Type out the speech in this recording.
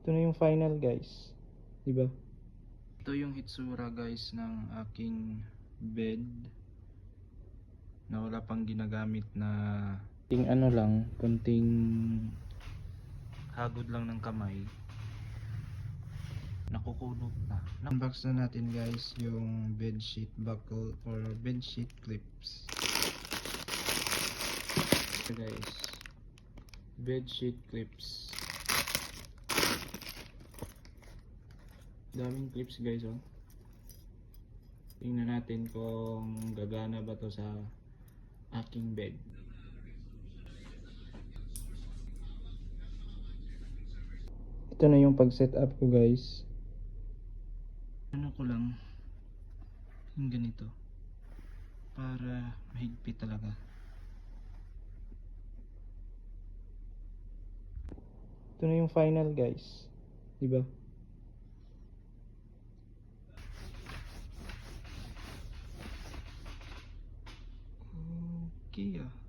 Ito na yung final guys, di ba? Ito yung hitsura guys ng aking bed na wala pang ginagamit, na kunting ano lang, kunting hagod lang ng kamay, nakukulot na. Unbox na natin guys yung bedsheet buckle or bedsheet clips. Ito guys, bedsheet clips. Daming clips guys, oh. Tingnan natin kung gagana ba to sa aking bed. Ito na yung pag-set up ko guys. Ano ko lang yung ganito para mahigpit talaga. Ito na yung final guys, di ba? Okay ah.